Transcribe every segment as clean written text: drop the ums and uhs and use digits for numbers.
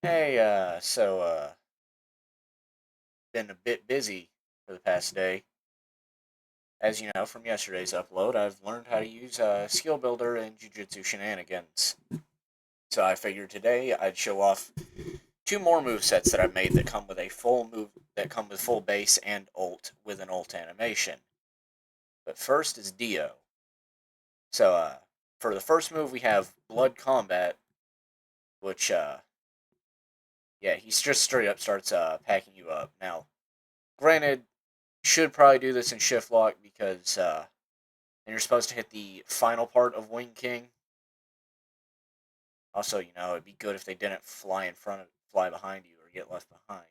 Hey, been a bit busy for the past day. As you know from yesterday's upload, I've learned how to use Skill Builder and Jujutsu Shenanigans. So I figured today I'd show off two more move sets that I've made that come with a full move that come with full base and ult with an ult animation. But first is Dio. So for the first move we have Blood Combat, which yeah, he's just straight up starts packing you up. Now, granted, should probably do this in shift lock because and you're supposed to hit the final part of Wing King. Also, it'd be good if they didn't fly behind you or get left behind.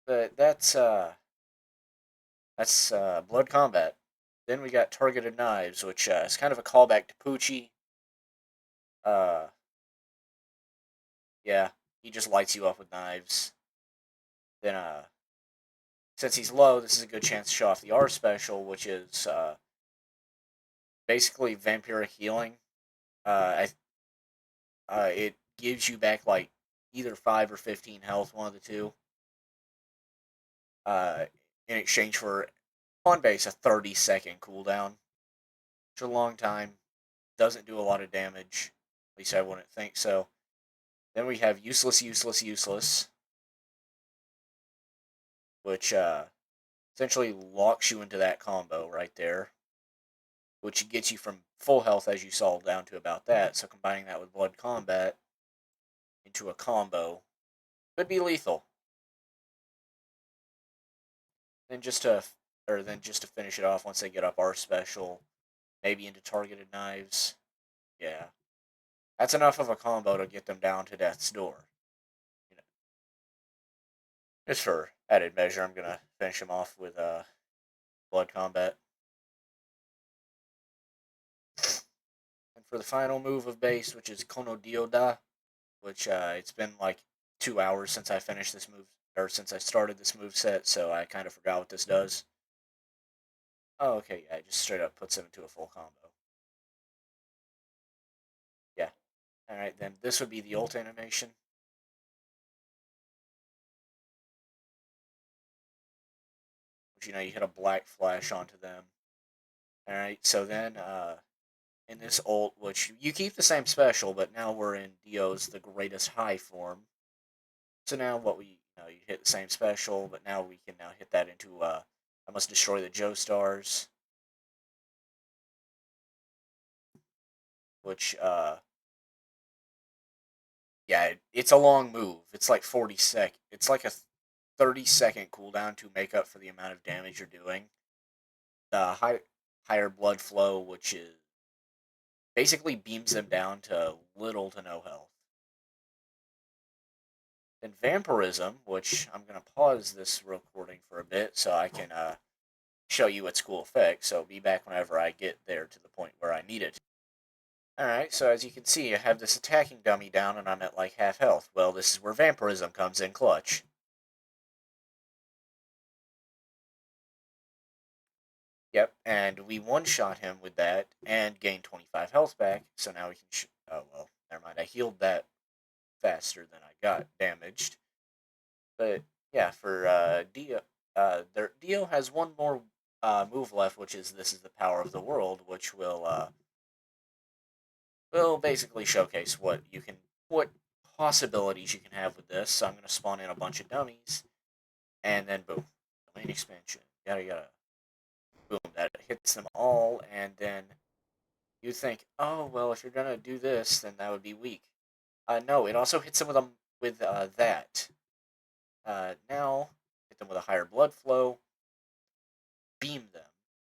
But that's Blood Combat. Then we got Targeted Knives, which is kind of a callback to Poochie. Uh, yeah, he just lights you up with knives. Then since he's low, this is a good chance to show off the R special, which is basically vampiric healing. It gives you back like either 5 or 15 health, one of the two. Uh, in exchange for on base a 30-second cooldown, which is a long time. Doesn't do a lot of damage. At least I wouldn't think so. Then we have useless, useless, useless, which essentially locks you into that combo right there, which gets you from full health as you saw down to about that. So combining that with blood combat into a combo could be lethal. Then just to finish it off once they get up our special, maybe into targeted knives. Yeah, that's enough of a combo to get them down to death's door. You know, just for added measure, I'm gonna finish them off with blood combat. And for the final move of base, which is Kono Dioda, which it's been like 2 hours since I finished this move, or since I started this move set, so I kind of forgot what this does. Oh, okay, yeah, it just straight up puts them into a full combo. Yeah. Alright, then this would be the ult animation, which you hit a black flash onto them. Alright, so then in this ult, which you keep the same special, but now we're in Dio's the greatest high form. So now what you hit the same special, but now we can now hit that into I must destroy the Joestars, which yeah, it's a long move. It's like 40 sec. It's like a 30-second cooldown to make up for the amount of damage you're doing. The higher blood flow, which is basically beams them down to little to no health. Then vampirism, which I'm gonna pause this recording for a bit so I can show you its cool effect. So be back whenever I get there to the point where I need it. Alright, so as you can see, I have this attacking dummy down and I'm at like half health. Well, this is where vampirism comes in clutch. Yep, and we one-shot him with that and gained 25 health back, so now we can oh, well, never mind. I healed that faster than I got damaged. But, yeah, for Dio, Dio has one more move left, which is This is the Power of the World, which will basically showcase what possibilities you can have with this. So I'm going to spawn in a bunch of dummies, and then boom, domain expansion, yada yada, boom, that hits them all, and then you think, oh well, if you're gonna do this, then that would be weak. No, it also hits them with that. Now hit them with a higher blood flow, beam them,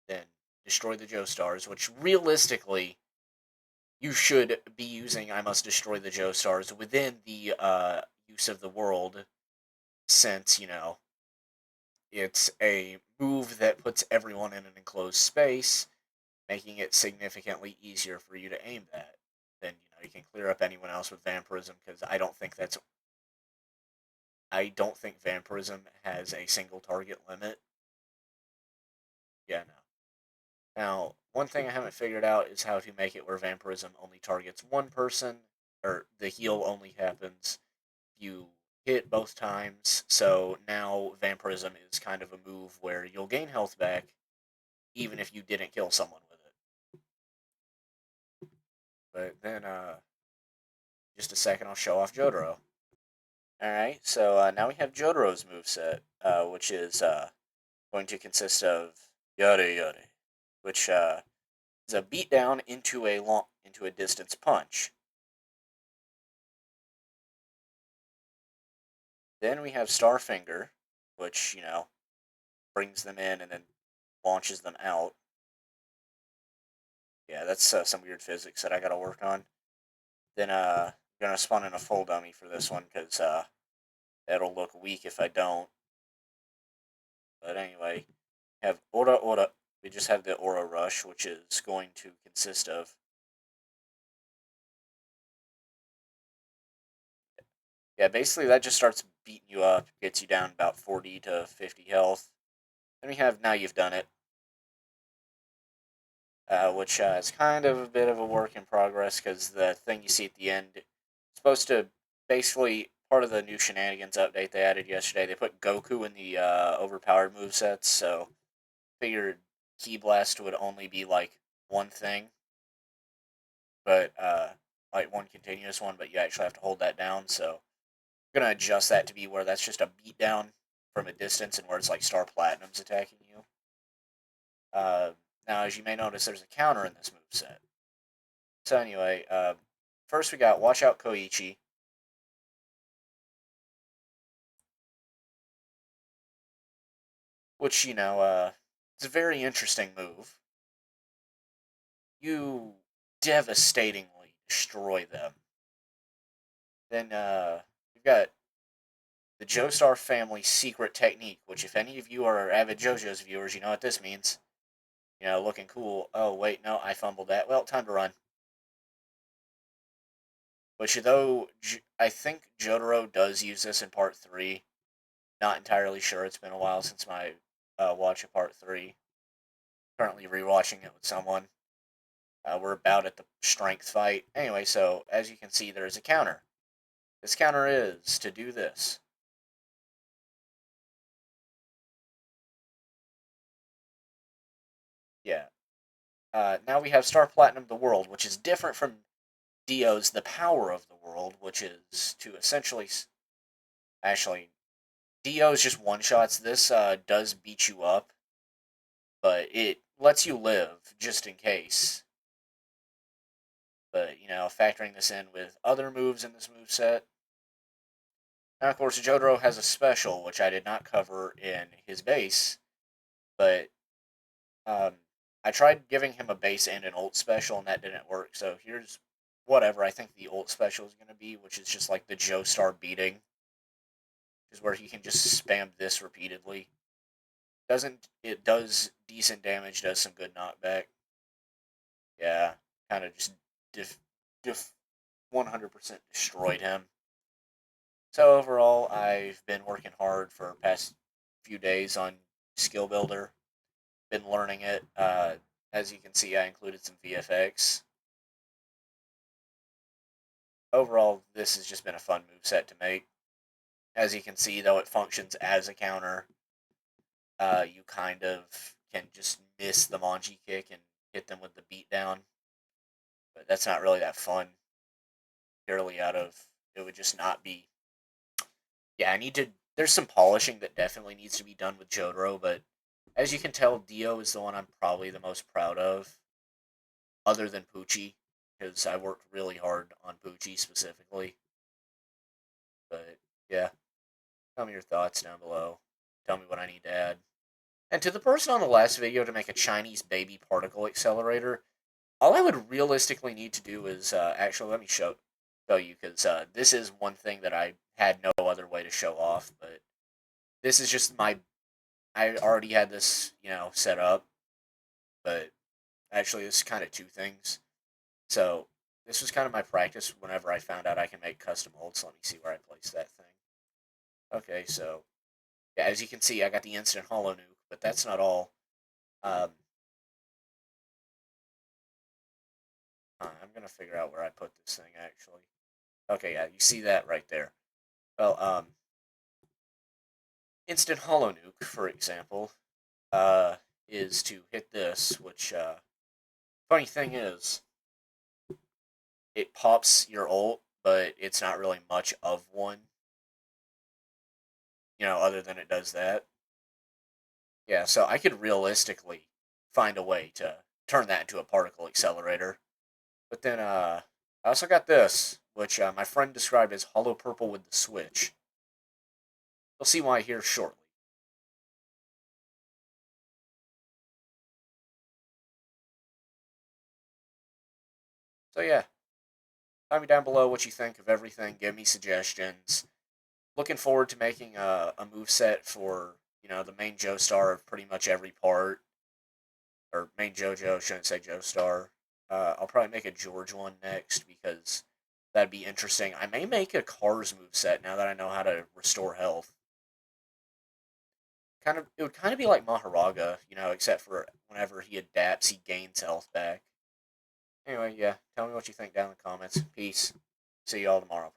then destroy the Joestars, which realistically you should be using I must destroy the Joestars within the use of the world, since, it's a move that puts everyone in an enclosed space, making it significantly easier for you to aim that. Then you can clear up anyone else with vampirism, because I don't think vampirism has a single target limit. Yeah, no. Now one thing I haven't figured out is how to make it where vampirism only targets one person, or the heal only happens if you hit both times. So now vampirism is kind of a move where you'll gain health back even if you didn't kill someone with it. But then, just a second, I'll show off Jotaro. Alright, so now we have Jotaro's moveset, which is going to consist of Yare Yare, which is a beatdown into a distance punch. Then we have Starfinger, which, brings them in and then launches them out. Yeah, that's some weird physics that I gotta work on. Then I'm gonna spawn in a full dummy for this one, because that'll look weak if I don't. But anyway, have Aura Aura. We just have the Aura Rush, which is going to consist of... Yeah, basically that just starts beating you up, gets you down about 40 to 50 health. Then we have Now You've Done It, which is kind of a bit of a work in progress, because the thing you see at the end is supposed to basically part of the new shenanigans update they added yesterday. They put Goku in the overpowered movesets, so figured Ki Blast would only be like one thing, but like one continuous one, but you actually have to hold that down. So I'm gonna adjust that to be where that's just a beatdown from a distance, and where it's like Star Platinum's attacking you. Now, as you may notice, there's a counter in this moveset. So anyway, first we got Watch Out Koichi, which, it's a very interesting move. You devastatingly destroy them. Then you've got the Joestar family secret technique, which if any of you are avid JoJo's viewers, you know what this means. Looking cool. Oh, wait, no, I fumbled that. Well, time to run. Which, though, I think Jotaro does use this in Part 3. Not entirely sure. It's been a while since my watch of Part 3. Currently rewatching it with someone. We're about at the strength fight. Anyway, so as you can see, there is a counter. This counter is to do this. Yeah. Now we have Star Platinum the World, which is different from Dio's The Power of the World, which is to essentially... Actually, Dio's just one-shots. This does beat you up, but it lets you live, just in case. But, factoring this in with other moves in this moveset. Now, of course, Jotaro has a special, which I did not cover in his base, but um, I tried giving him a base and an ult special, and that didn't work. So here's whatever I think the ult special is going to be, which is just like the Joestar beating, is where he can just spam this repeatedly. It does decent damage, does some good knockback. Yeah, kind of just 100% destroyed him. So overall, I've been working hard for the past few days on Skill Builder. Been learning it. As you can see, I included some VFX. Overall, this has just been a fun moveset to make. As you can see, though it functions as a counter, you kind of can just miss the Manji kick and hit them with the beatdown. But that's not really that fun. Purely out of... It would just not be... Yeah, there's some polishing that definitely needs to be done with Jotaro, but as you can tell, Dio is the one I'm probably the most proud of, other than Poochie, because I worked really hard on Poochie specifically. But yeah, tell me your thoughts down below. Tell me what I need to add. And to the person on the last video to make a Chinese baby particle accelerator, all I would realistically need to do is actually let me show you, because this is one thing that I had no other way to show off. But this is just I already had this set up, but actually this is kind of two things. So this was kind of my practice whenever I found out I can make custom ults. Let me see where I place that thing. Okay, so yeah, as you can see, I got the instant hollow nuke, but that's not all. Um, trying to figure out where I put this thing, actually. Okay, yeah, you see that right there. Well, instant hollow nuke, for example, is to hit this, which, funny thing is, it pops your ult, but it's not really much of one, other than it does that. Yeah, so I could realistically find a way to turn that into a particle accelerator. But then, I also got this, which my friend described as hollow purple with the switch. You'll see why here shortly. So yeah, tell me down below what you think of everything. Give me suggestions. Looking forward to making a move set for the main Joestar of pretty much every part, or main JoJo. Shouldn't say Joestar. I'll probably make a George one next because that'd be interesting. I may make a Cars move set now that I know how to restore health. It would kind of be like Maharaga, except for whenever he adapts, he gains health back. Anyway, yeah, tell me what you think down in the comments. Peace. See y'all tomorrow.